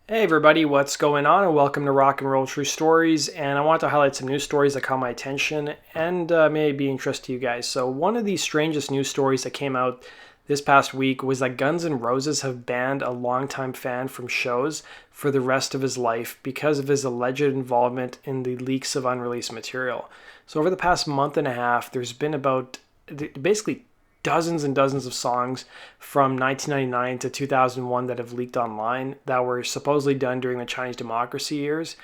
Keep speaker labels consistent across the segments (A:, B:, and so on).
A: Hey everybody, what's going on? And welcome to Rock and Roll True Stories. And I want to highlight some news stories that caught my attention and may be interest to you guys. So one of the strangest news stories that came out this past week was that Guns N' Roses have banned a longtime fan from shows for the rest of his life because of his alleged involvement in the leaks of unreleased material. So over the past month and a half, there's been about basically dozens and dozens of songs from 1999 to 2001 that have leaked online that were supposedly done during the Chinese democracy years.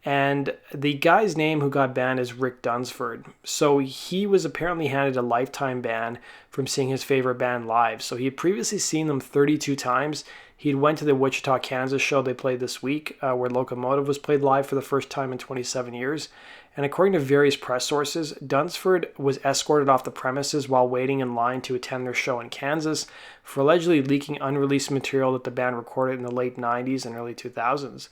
A: And the guy's name who got banned is Rick Dunsford. So he was apparently handed a lifetime ban from seeing his favorite band live. So he had previously seen them 32 times. He went to the Wichita, Kansas show they played this week, where Locomotive was played live for the first time in 27 years. And according to various press sources, Dunsford was escorted off the premises while waiting in line to attend their show in Kansas for allegedly leaking unreleased material that the band recorded in the late 90s and early 2000s.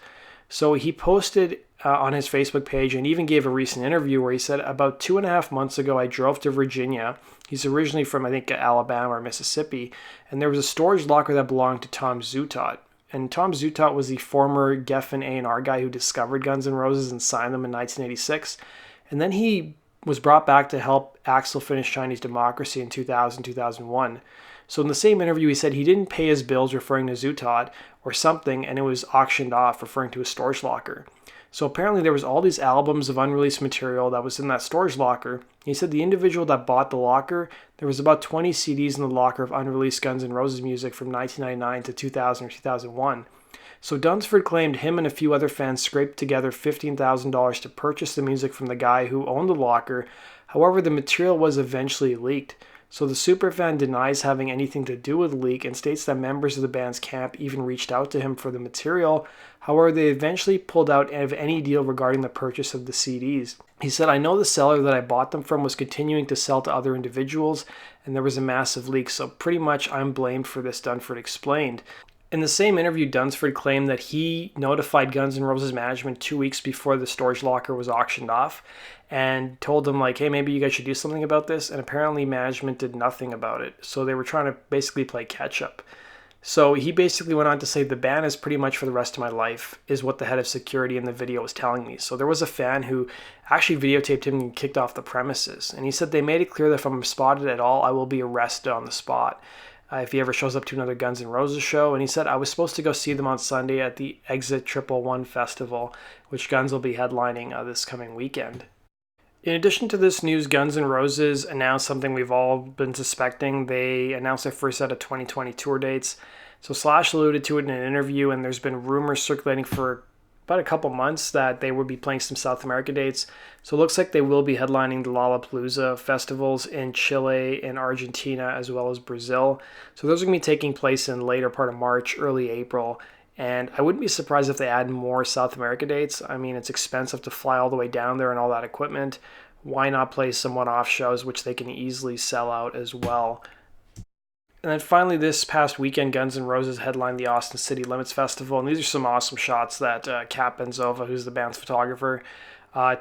A: So he posted on his Facebook page and even gave a recent interview where he said, about 2.5 months ago, I drove to Virginia. He's originally from, I think, Alabama or Mississippi. And there was a storage locker that belonged to Tom Zutaut. And Tom Zutaut was the former Geffen A&R guy who discovered Guns N' Roses and signed them in 1986. And then he was brought back to help Axl finish Chinese Democracy in 2000, 2001. So in the same interview, he said he didn't pay his bills, referring to Zutaut or something, and it was auctioned off, referring to a storage locker. So apparently there was all these albums of unreleased material that was in that storage locker. He said the individual that bought the locker, there was about 20 CDs in the locker of unreleased Guns N' Roses music from 1999 to 2000 or 2001. So Dunsford claimed him and a few other fans scraped together $15,000 to purchase the music from the guy who owned the locker. However, the material was eventually leaked. So the superfan denies having anything to do with the leak and states that members of the band's camp even reached out to him for the material. However, they eventually pulled out of any deal regarding the purchase of the CDs. He said, I know the seller that I bought them from was continuing to sell to other individuals, and there was a massive leak, so pretty much I'm blamed for this, Dunsford explained. In the same interview, Dunsford claimed that he notified Guns N' Roses management 2 weeks before the storage locker was auctioned off and told them, like, hey, maybe you guys should do something about this. And apparently management did nothing about it. So they were trying to basically play catch up. So he basically went on to say the ban is pretty much for the rest of my life, is what the head of security in the video was telling me. So there was a fan who actually videotaped him and kicked off the premises. And he said they made it clear that if I'm spotted at all, I will be arrested on the spot. If he ever shows up to another Guns N' Roses show. And he said, I was supposed to go see them on Sunday at the Exit 111 Festival, which Guns will be headlining this coming weekend. In addition to this news, Guns N' Roses announced something we've all been suspecting. They announced their first set of 2020 tour dates. So Slash alluded to it in an interview, and there's been rumors circulating for about a couple months that they would be playing some South America dates. So it looks like they will be headlining the Lollapalooza festivals in Chile and Argentina as well as Brazil. So those are going to be taking place in later part of March, early April. And I wouldn't be surprised if they add more South America dates. I mean, it's expensive to fly all the way down there and all that equipment. Why not play some one-off shows, which they can easily sell out as well? And then finally, this past weekend, Guns N' Roses headlined the Austin City Limits Festival. And these are some awesome shots that Kat Benzova, who's the band's photographer,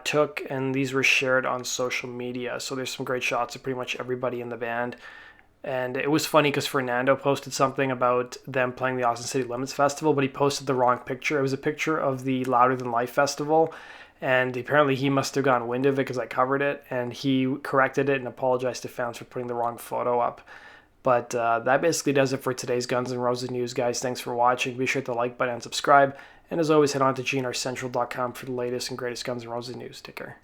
A: took. And these were shared on social media. So there's some great shots of pretty much everybody in the band. And it was funny because Fernando posted something about them playing the Austin City Limits Festival, but he posted the wrong picture. It was a picture of the Louder Than Life Festival. And apparently he must have gotten wind of it because I covered it. And he corrected it and apologized to fans for putting the wrong photo up. But that basically does it for today's Guns N' Roses news, guys. Thanks for watching. Be sure to like button and subscribe. And as always, head on to gnrcentral.com for the latest and greatest Guns N' Roses news. Take care.